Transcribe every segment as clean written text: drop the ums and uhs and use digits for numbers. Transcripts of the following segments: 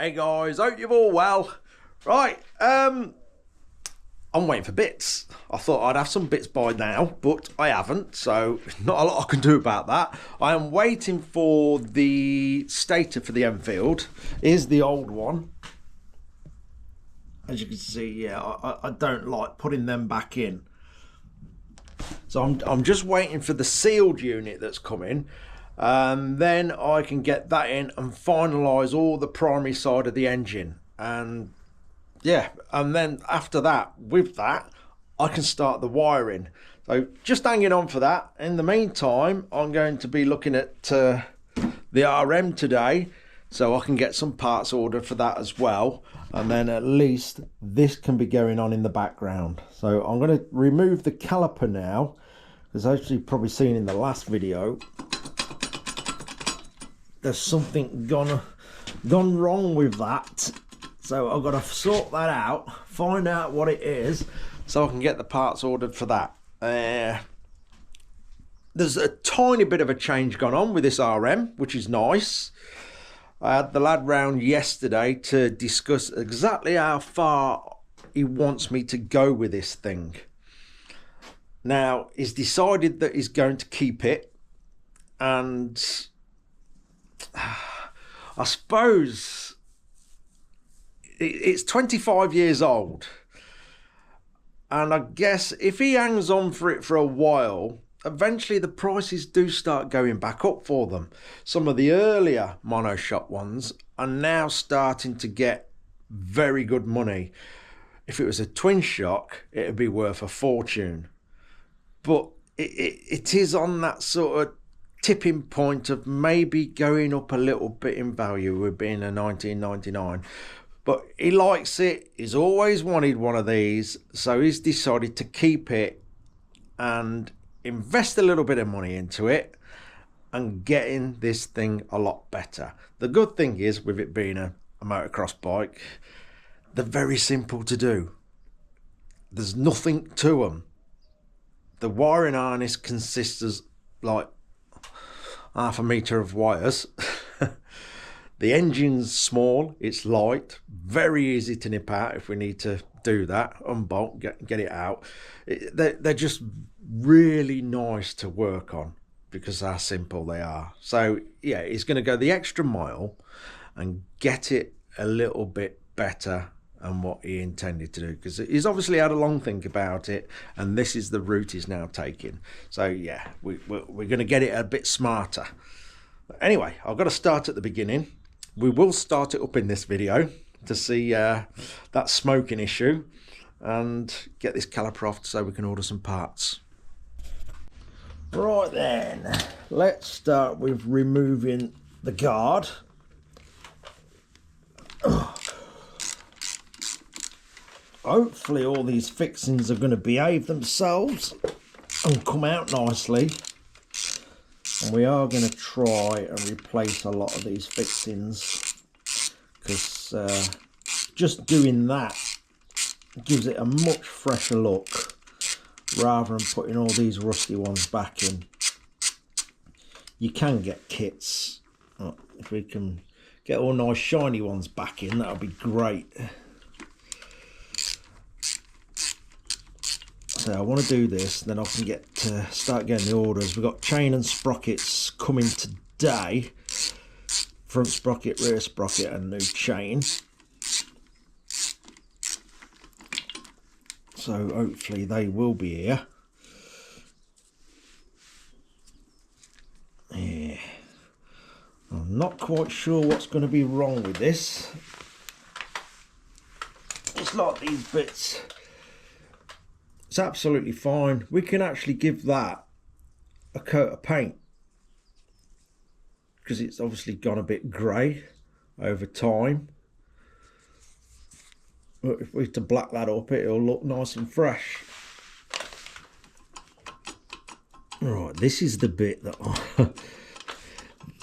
Hey guys, hope you're all well. Right, I'm waiting for bits. I thought I'd have some bits by now, but I haven't, so not a lot I can do about that. I am waiting for the stator for the Enfield. Here's the old one. As you can see, yeah, I don't like putting them back in. So I'm just waiting for the sealed unit that's coming. And then I can get that in and finalise all the primary side of the engine. And yeah, and then after that, with that, I can start the wiring. So just hanging on for that. In the meantime, I'm going to be looking at the RM today, so I can get some parts ordered for that as well. And then at least this can be going on in the background. So I'm going to remove the caliper now, because as you've probably seen in the last video, there's something gone wrong with that. So I've got to sort that out, find out what it is, so I can get the parts ordered for that. There's a tiny bit of a change gone on with this RM, which is nice. I had the lad round yesterday to discuss exactly how far he wants me to go with this thing. Now, he's decided that he's going to keep it, and I suppose it's 25 years old, and I guess if he hangs on for it for a while, eventually the prices do start going back up for them. Some of the earlier monoshock ones are now starting to get very good money. If it was a twin shock, it would be worth a fortune, but it is on that sort of tipping point of maybe going up a little bit in value with being a 1999. But he likes it, he's always wanted one of these, so he's decided to keep it and invest a little bit of money into it and getting this thing a lot better. The good thing is, with it being a motocross bike, they're very simple to do. There's nothing to them. The wiring harness consists of like half a metre of wires. The engine's small, it's light, very easy to nip out if we need to do that, unbolt, get it out. They're just really nice to work on because how simple they are. So yeah, he's going to go the extra mile and get it a little bit better than what he intended to do, because he's obviously had a long think about it, and this is the route he's now taking. So yeah, we're going to get it a bit smarter. Anyway, I've got to start at the beginning. We will start it up in this video to see that smoking issue and get this caliper off so we can order some parts. Right then, let's start with removing the guard. Hopefully all these fixings are going to behave themselves and come out nicely. And we are going to try and replace a lot of these fixings, because just doing that gives it a much fresher look rather than putting all these rusty ones back in. You can get kits. Oh, if we can get all nice shiny ones back in, that would be great. So I want to do this, then I can get to start getting the orders. We've got chain and sprockets coming today. Front sprocket, rear sprocket and new chain. So hopefully they will be here. Yeah. I'm not quite sure what's going to be wrong with this. Just like these bits. It's absolutely fine. We can actually give that a coat of paint, because it's obviously gone a bit grey over time. But if we were to black that up, it'll look nice and fresh. Right, this is the bit that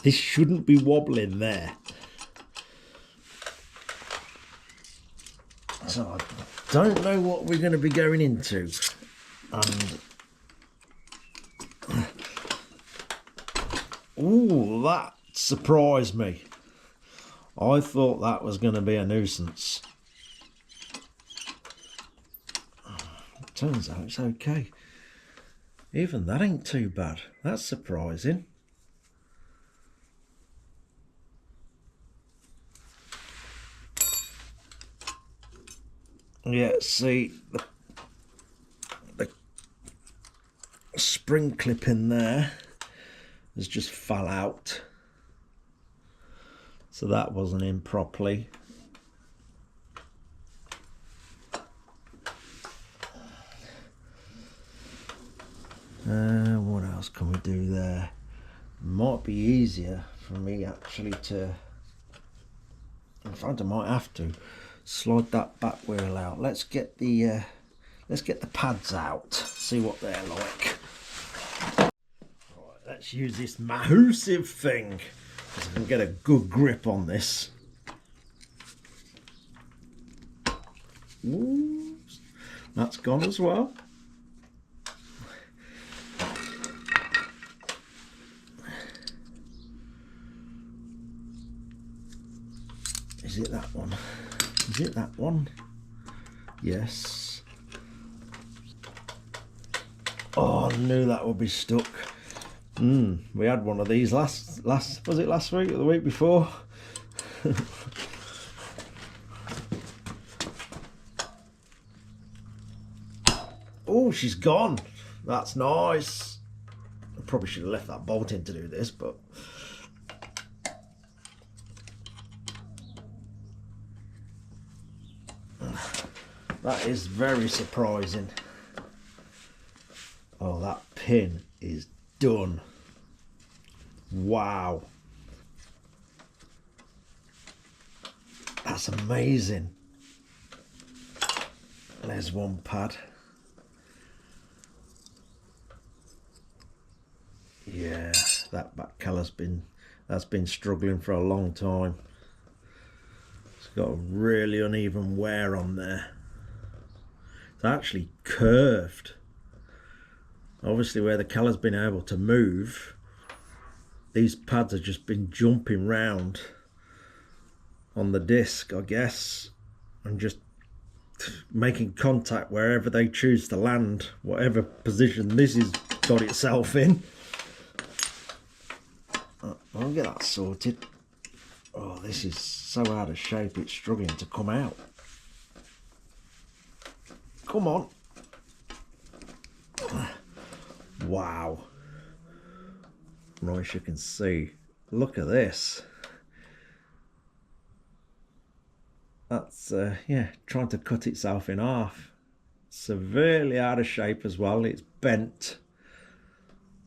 this shouldn't be wobbling there. So I don't know what we're going to be going into, and ooh, that surprised me. I thought that was going to be a nuisance. Turns out it's okay. Even that ain't too bad. That's surprising. Yeah, see, the spring clip in there has just fell out. So that wasn't in properly. What else can we do there? Might be easier for me actually to, in fact I might have to slide that back wheel out. Let's get the pads out, see what they're like. Right, let's use this massive thing so I can get a good grip on this. Ooh, that's gone as well. Is it that one? Is it that one? Yes. Oh, I knew that would be stuck. We had one of these last was it last week or the week before? Oh, she's gone. That's nice. I probably should have left that bolt in to do this, but that is very surprising. Oh, that pin is done. Wow. That's amazing. There's one pad. Yeah, that back colour's been struggling for a long time. It's got a really uneven wear on there. It's actually curved. Obviously where the colour's been able to move, these pads have just been jumping round on the disc, I guess, and just making contact wherever they choose to land, whatever position this has got itself in. I'll get that sorted. Oh, this is so out of shape, it's struggling to come out. Come on. Wow. Right, as you can see, look at this. That's, yeah, trying to cut itself in half. Severely out of shape as well. It's bent.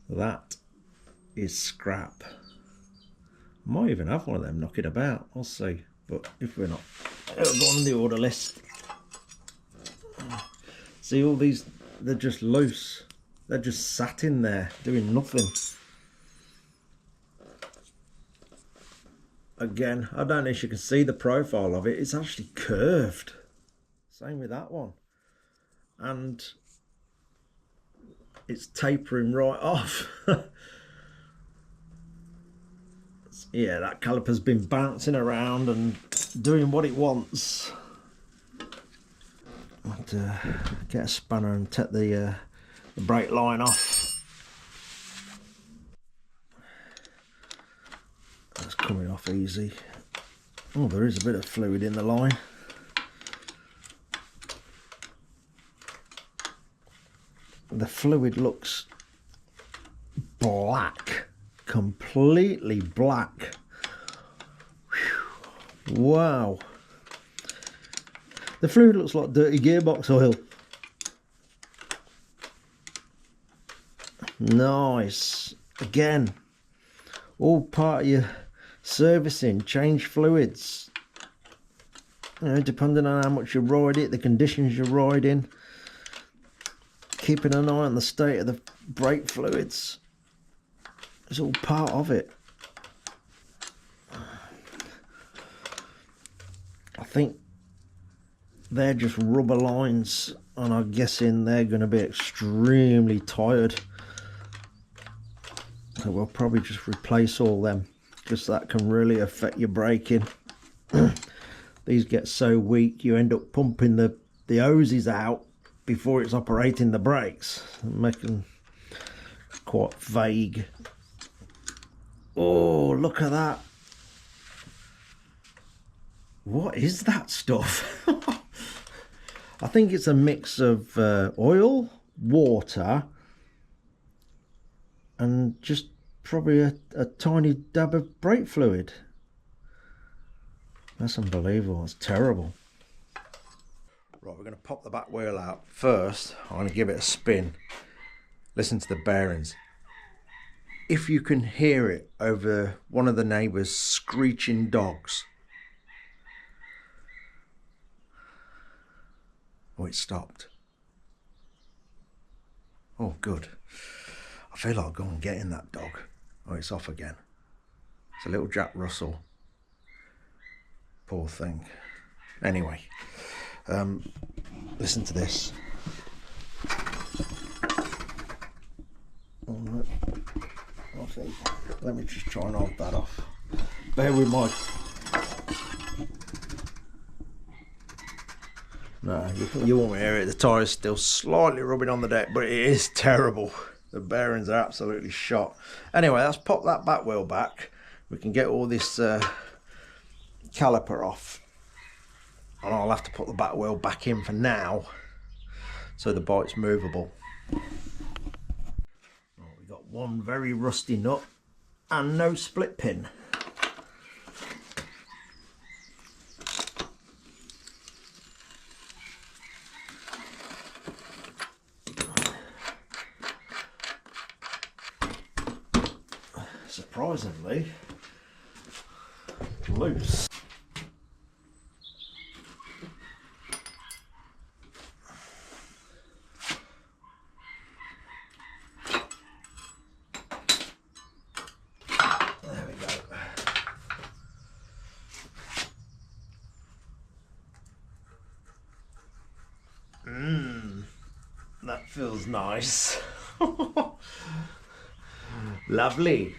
That is scrap. Might even have one of them knocking about. I'll see. But if we're not, it'll go on the order list. See, all these, they're just loose. They're just sat in there doing nothing. Again, I don't know if you can see the profile of it. It's actually curved. Same with that one. And it's tapering right off. Yeah, that caliper's been bouncing around and doing what it wants. I'll have to get a spanner and take the brake line off. That's coming off easy. Oh, there is a bit of fluid in the line. The fluid looks black, completely black. Whew. Wow. The fluid looks like dirty gearbox oil. Nice. Again, all part of your servicing, change fluids. You know, depending on how much you ride it, the conditions you ride in. Keeping an eye on the state of the brake fluids. It's all part of it. I think they're just rubber lines, and I'm guessing they're going to be extremely tired. So we'll probably just replace all them, because that can really affect your braking. These get so weak you end up pumping the hoses out before it's operating the brakes, making them quite vague. Oh, look at that. What is that stuff? I think it's a mix of oil, water, and just probably a tiny dab of brake fluid. That's unbelievable. It's terrible. Right, we're going to pop the back wheel out. First, I'm going to give it a spin. Listen to the bearings. If you can hear it over one of the neighbours' screeching dogs. Oh, it stopped. Oh, good. I feel like going and getting that dog. Oh, it's off again. It's a little Jack Russell. Poor thing. Anyway, listen to this. Okay, let me just try and hold that off. Bear with my... No, you won't hear it. The tyre's still slightly rubbing on the deck, but it is terrible. The bearings are absolutely shot. Anyway, let's pop that back wheel back. We can get all this caliper off. And I'll have to put the back wheel back in for now, so the bike's movable. We've got one very rusty nut and no split pin. Surprisingly loose. There we go. That feels nice. Lovely.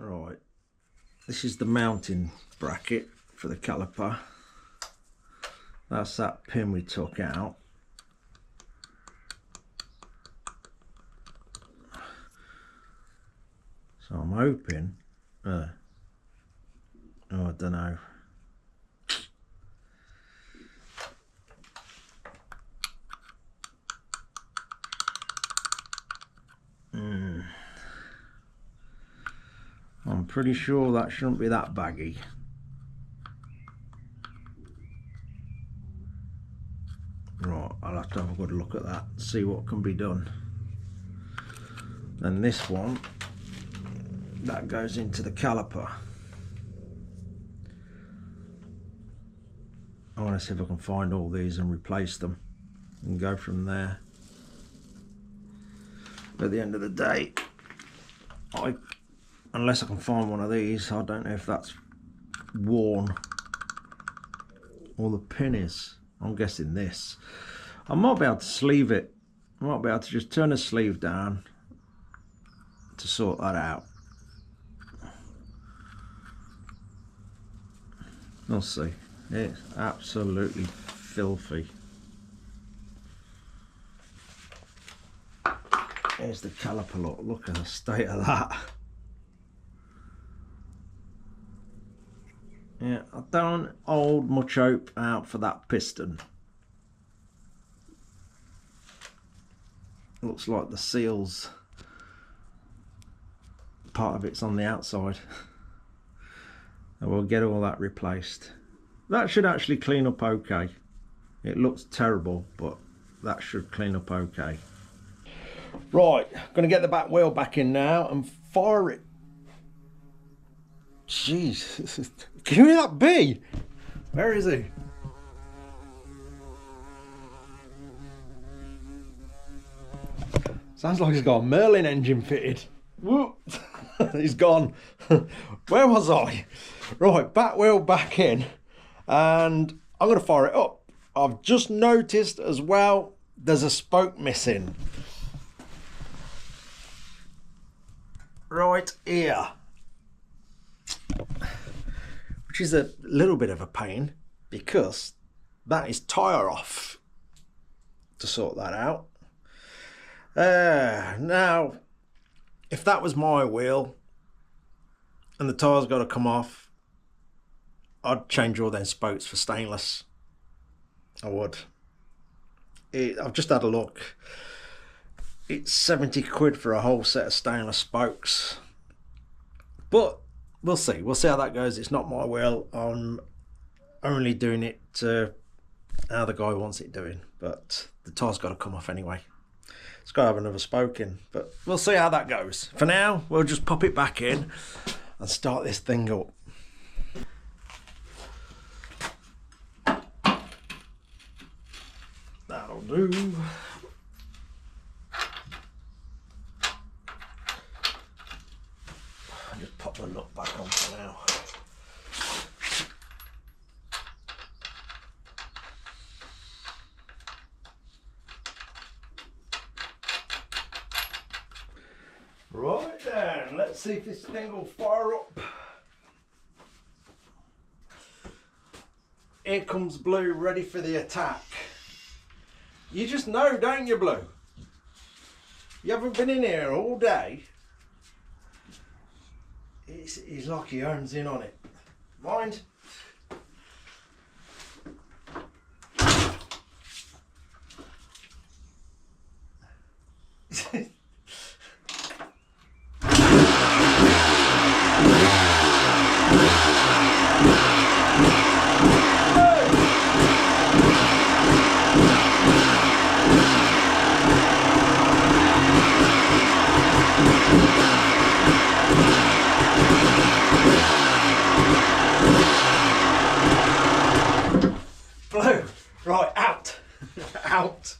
Right, this is the mounting bracket for the caliper. That's that pin we took out. So I'm hoping, oh, I don't know. I'm pretty sure that shouldn't be that baggy. Right, I'll have to have a good look at that, see what can be done. Then this one, that goes into the caliper. I want to see if I can find all these and replace them and go from there. At the end of the day, unless I can find one of these, I don't know if that's worn or the pin is. I'm guessing this. I might be able to sleeve it. I might be able to just turn the sleeve down to sort that out. We'll see. It's absolutely filthy. There's the caliper. Look at the state of that. Yeah, I don't hold much hope out for that piston. Looks like the seals, part of it's on the outside. And we'll get all that replaced. That should actually clean up okay. It looks terrible, but that should clean up okay. Right, gonna get the back wheel back in now and fire it. Jeez, can you hear that bee? Where is he? Sounds like he's got a Merlin engine fitted. Whoop. He's gone. Where was I? Right, back wheel back in, and I'm going to fire it up. I've just noticed as well, there's a spoke missing. Right here. Which which is a little bit of a pain because that is tyre off to sort that out. Now, if that was my wheel and the tyre's got to come off, I'd change all them spokes for stainless. I would. I've just had a look. It's 70 quid for a whole set of stainless spokes. But we'll see. We'll see how that goes. It's not my wheel. I'm only doing it to how the guy wants it doing. But the tyre's got to come off anyway. It's got to have another spoke in. But we'll see how that goes. For now, we'll just pop it back in and start this thing up. That'll do. I'll just pop the nut back on for now. Right then, let's see if this thing will fire up. Here comes Blue, ready for the attack. You just know, don't you, Blue? You haven't been in here all day. He's like he owns in on it. Mind? Blue, right, out, out.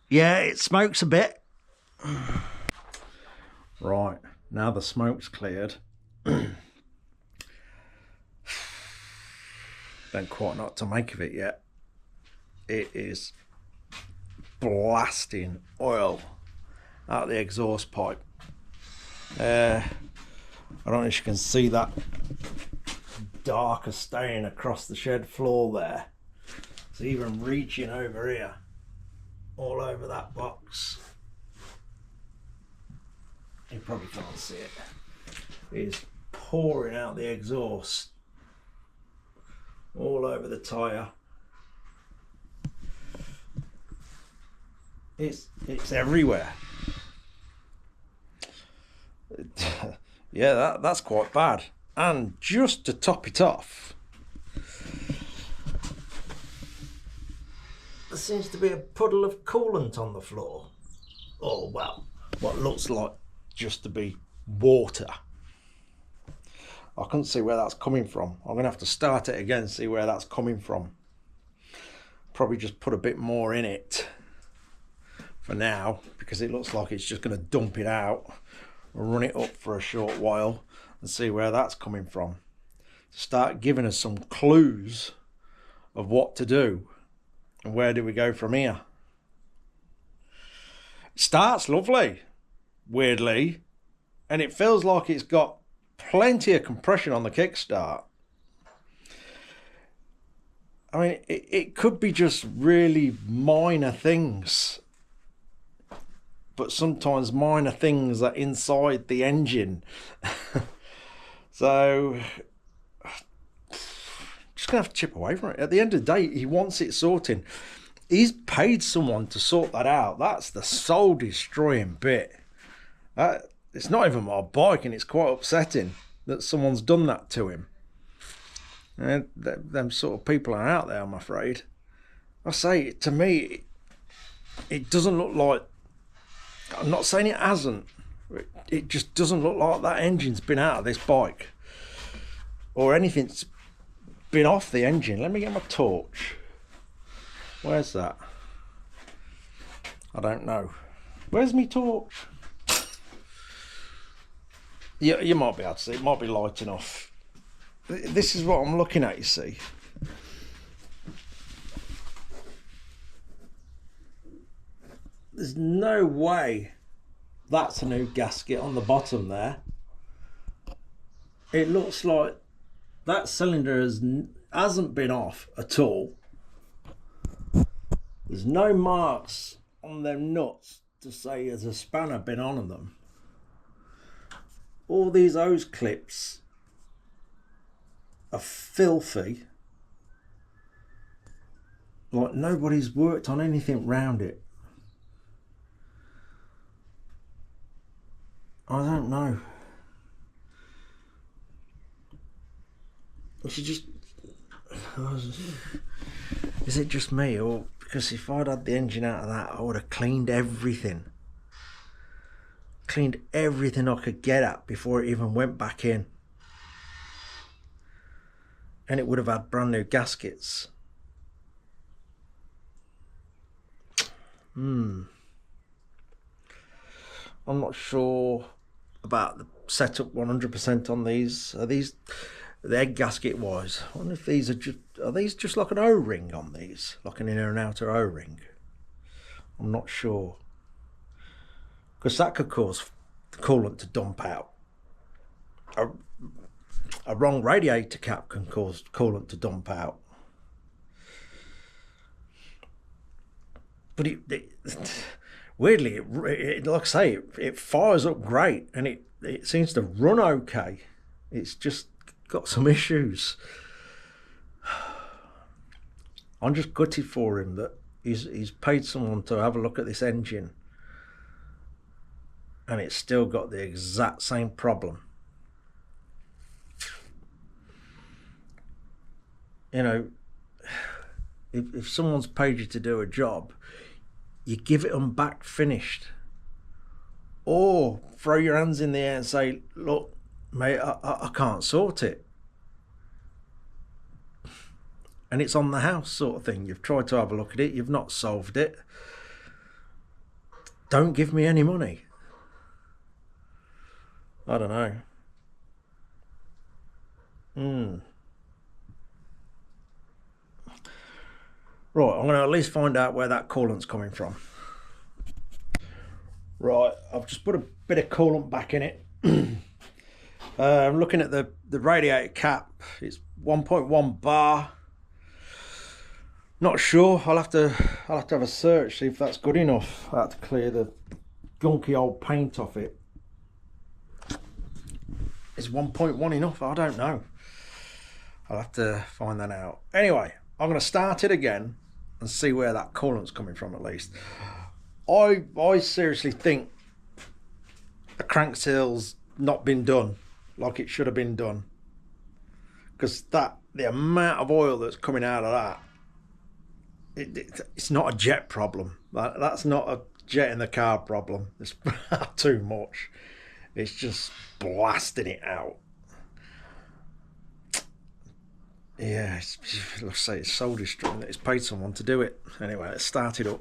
Yeah, it smokes a bit. Right, now the smoke's cleared. Don't quite know what to make of it yet. It is blasting oil out the exhaust pipe. I don't know if you can see that darker stain across the shed floor there. It's even reaching over here, all over that box. You probably can't see it. It's pouring out the exhaust all over the tyre. It's everywhere. Yeah, that's quite bad. And just to top it off, there seems to be a puddle of coolant on the floor. Oh, well, what looks like just to be water. I couldn't see where that's coming from. I'm going to have to start it again, see where that's coming from. Probably just put a bit more in it for now, because it looks like it's just going to dump it out, run it up for a short while and see where that's coming from. start giving us some clues of what to do and where do we go from here. It starts lovely, weirdly, and it feels like it's got plenty of compression on the kickstart. I mean, it could be just really minor things, but sometimes minor things are inside the engine. So just gonna have to chip away from it. At the end of the day, he wants it sorting. He's paid someone to sort that out. That's the soul destroying bit. It's not even my bike, and it's quite upsetting that someone's done that to him. And them sort of people are out there, I'm afraid. I say, to me, it doesn't look like, I'm not saying it hasn't, it just doesn't look like that engine's been out of this bike, or anything's been off the engine. Let me get my torch. Where's that? I don't know. Where's my torch? Yeah, you might be able to see. It might be light enough. This is what I'm looking at, you see. There's no way that's a new gasket on the bottom there. It looks like that cylinder hasn't been off at all. There's no marks on them nuts to say there's a spanner been on them. All these hose clips are filthy. Like nobody's worked on anything round it. I don't know. I should just... Is it just me, or because if I'd had the engine out of that, I would have cleaned everything. Cleaned everything I could get at before it even went back in. And it would have had brand new gaskets. I'm not sure about the setup 100% on these. Are these the egg gasket wise? I wonder if these are these just like an O-ring on these, like an inner and outer O-ring. I'm not sure, because that could cause the coolant to dump out. A wrong radiator cap can cause coolant to dump out. But weirdly, like I say, it fires up great, and it seems to run okay. It's just got some issues. I'm just gutted for him that he's paid someone to have a look at this engine, and it's still got the exact same problem. You know, if someone's paid you to do a job, you give it them back finished, or throw your hands in the air and say, look mate, I can't sort it, and it's on the house sort of thing. You've tried to have a look at it, you've not solved it, don't give me any money. I don't know. Right, I'm going to at least find out where that coolant's coming from. Right, I've just put a bit of coolant back in it. I'm looking at the radiator cap. It's 1.1 bar. Not sure. I'll have to have a search, see if that's good enough. I have to clear the gunky old paint off it. Is 1.1 enough? I don't know. I'll have to find that out. Anyway, I'm going to start it again and see where that coolant's coming from at least. I seriously think the crank seal's not been done like it should have been done, because the amount of oil that's coming out of that, it's not a jet problem. That's not a jet in the car problem. It's too much. It's just blasting it out. Yeah, let's say it's soul destroying that it's paid someone to do it. Anyway, let's start it up.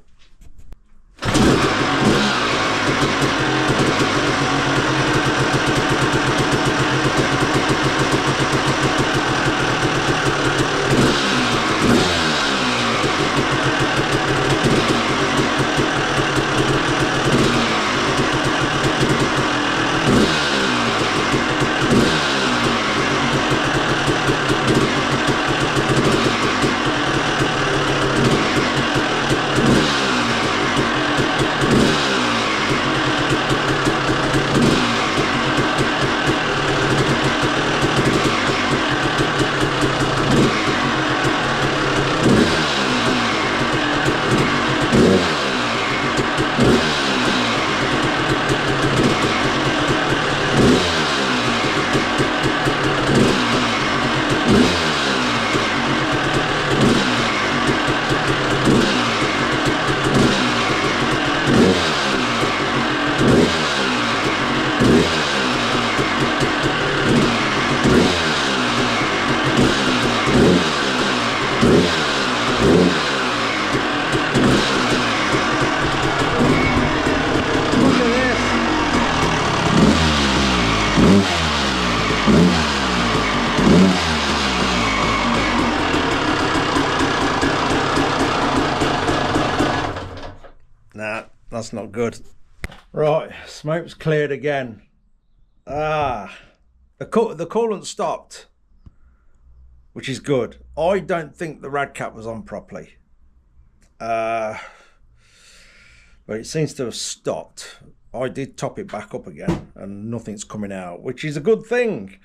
That's not good. Right, smoke's cleared again. The coolant stopped, which is good. I don't think the rad cap was on properly. But it seems to have stopped. I did top it back up again and nothing's coming out, which is a good thing.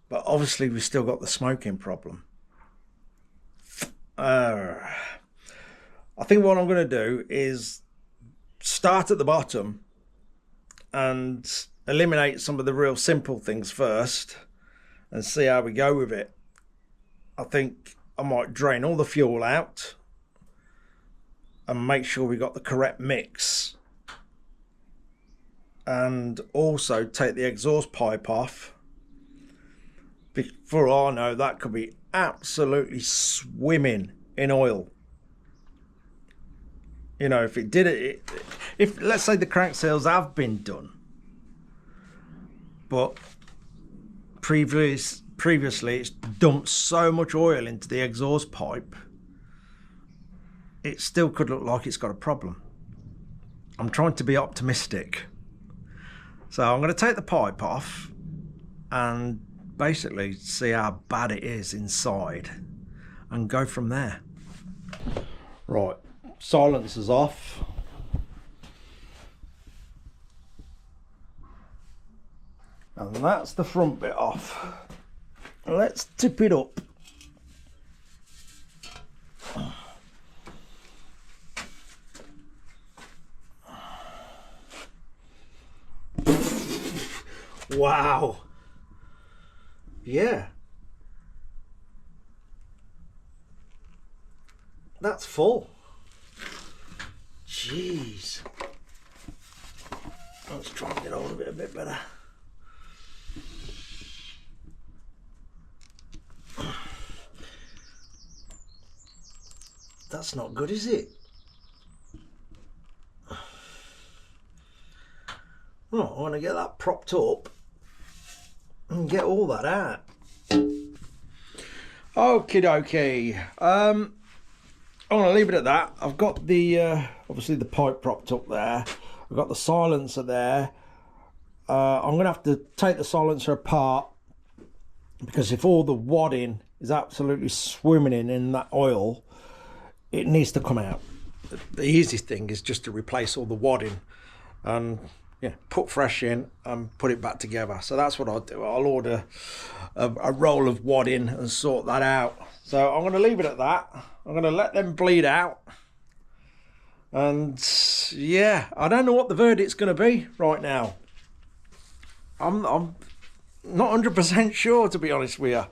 But obviously we've still got the smoking problem. I think what I'm going to do is start at the bottom and eliminate some of the real simple things first and see how we go with it. I think I might drain all the fuel out and make sure we got the correct mix, and also take the exhaust pipe off. For all I know, that could be absolutely swimming in oil. You know, if it did it, if let's say the crank seals have been done, but previously it's dumped so much oil into the exhaust pipe, it still could look like it's got a problem. I'm trying to be optimistic. So I'm going to take the pipe off and basically see how bad it is inside and go from there. Right, silencer's off. And that's the front bit off. Let's tip it up. Wow. Yeah. That's full. Jeez. Let's try and get hold of it a bit better. That's not good, is it? Oh, I want to get that propped up and get all that out. Okie dokie. I'm going to leave it at that. I've got the obviously the pipe propped up there. I've got the silencer there. I'm going to have to take the silencer apart, because if all the wadding is absolutely swimming in that oil, it needs to come out. The easiest thing is just to replace all the wadding and put fresh in and put it back together. So that's what I'll do. I'll order a roll of wadding and sort that out. So I'm going to leave it at that. I'm going to let them bleed out. And yeah, I don't know what the verdict's going to be right now. I'm not 100% sure, to be honest with you.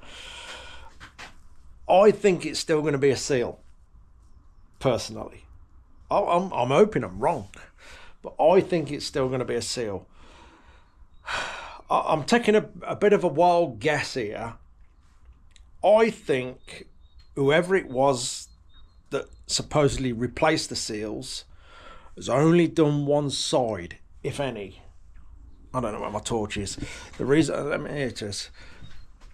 I think it's still going to be a seal, personally. I'm hoping I'm wrong, but I think it's still going to be a seal. I'm taking a bit of a wild guess here. I think whoever it was that supposedly replaced the seals has only done one side, if any. I don't know where my torch is. The reason, let me hear it is,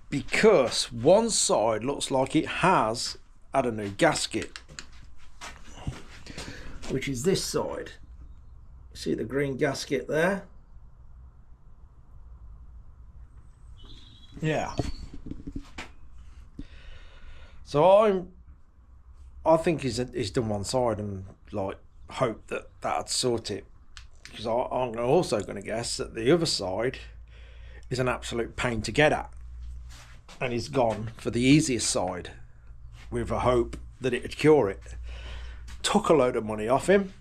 because one side looks like it has had a new gasket, which is this side. See the green gasket there? Yeah. So I think he's done one side and like hope that'd sort it, because I'm also going to guess that the other side is an absolute pain to get at, and he's gone for the easiest side with a hope that it'd cure it. Took a load of money off him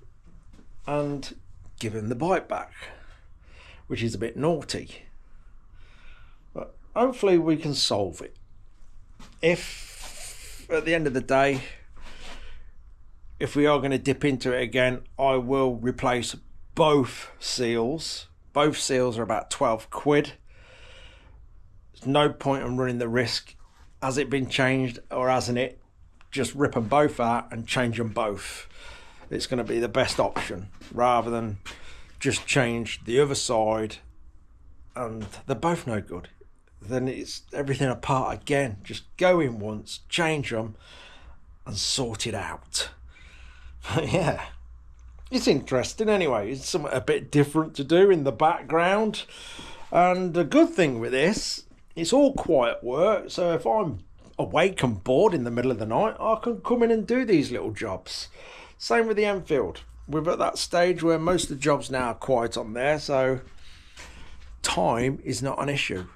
and give him the bike back, which is a bit naughty, but hopefully we can solve it. If at the end of the day, if we are going to dip into it again, I will replace both seals. Both seals are about 12 quid. There's no point in running the risk. Has it been changed or hasn't it? Just rip them both out and change them both. It's going to be the best option, rather than just change the other side and they're both no good. Then it's everything apart again. Just go in once, change them and sort it out. But yeah, it's interesting anyway. It's something a bit different to do in the background. And the good thing with this, it's all quiet work. So if I'm awake and bored in the middle of the night, I can come in and do these little jobs. Same with the Enfield. We're at that stage where most of the jobs now are quiet on there, so time is not an issue.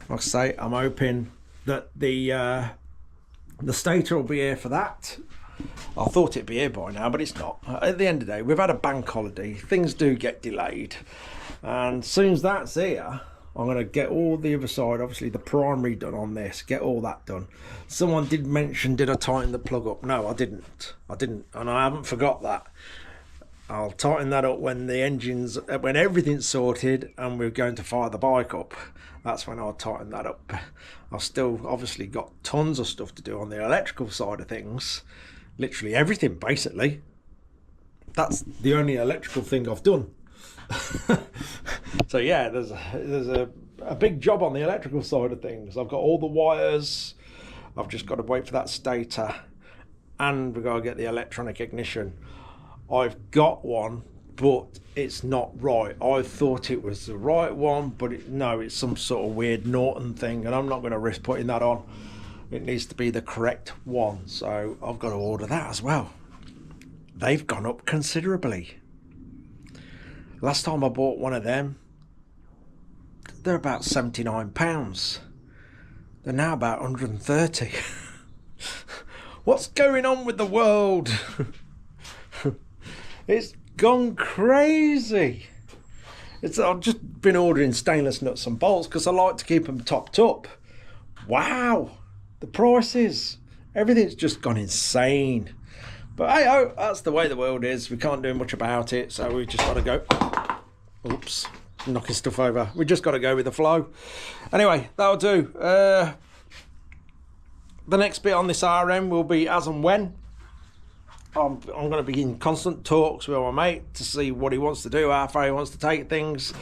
Like I say, I'm hoping that the stator will be here for that. I thought it'd be here by now, but it's not. At the end of the day, we've had a bank holiday. Things do get delayed. And as soon as that's here, I'm going to get all the other side, obviously the primary done on this, get all that done. Someone did mention, did I tighten the plug up? No, I didn't. And I haven't forgot that. I'll tighten that up when when everything's sorted and we're going to fire the bike up. That's when I'll tighten that up. I've still obviously got tons of stuff to do on the electrical side of things. Literally everything, basically. That's the only electrical thing I've done. So yeah, there's a big job on the electrical side of things. I've got all the wires. I've just got to wait for that stator, and we've got to get the electronic ignition. I've got one, but it's not right. I thought it was the right one, but no, it's some sort of weird Norton thing, and I'm not going to risk putting that on. It needs to be the correct one, so I've got to order that as well. They've gone up considerably. Last time I bought one of them, they're about £79. They're now about 130. What's going on with the world? It's gone crazy. I've just been ordering stainless nuts and bolts because I like to keep them topped up. Wow, the prices, everything's just gone insane. But hey, oh, that's the way the world is. We can't do much about it, so we just got to go. Oops, knocking stuff over. We just got to go with the flow. Anyway, that'll do. The next bit on this RM will be as and when. I'm going to be in constant talks with my mate to see what he wants to do, how far he wants to take things.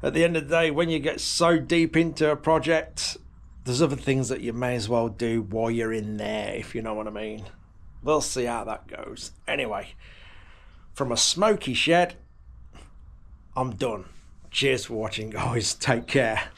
At the end of the day, when you get so deep into a project, there's other things that you may as well do while you're in there, if you know what I mean. We'll see how that goes. Anyway, from a smoky shed, I'm done. Cheers for watching, guys. Take care.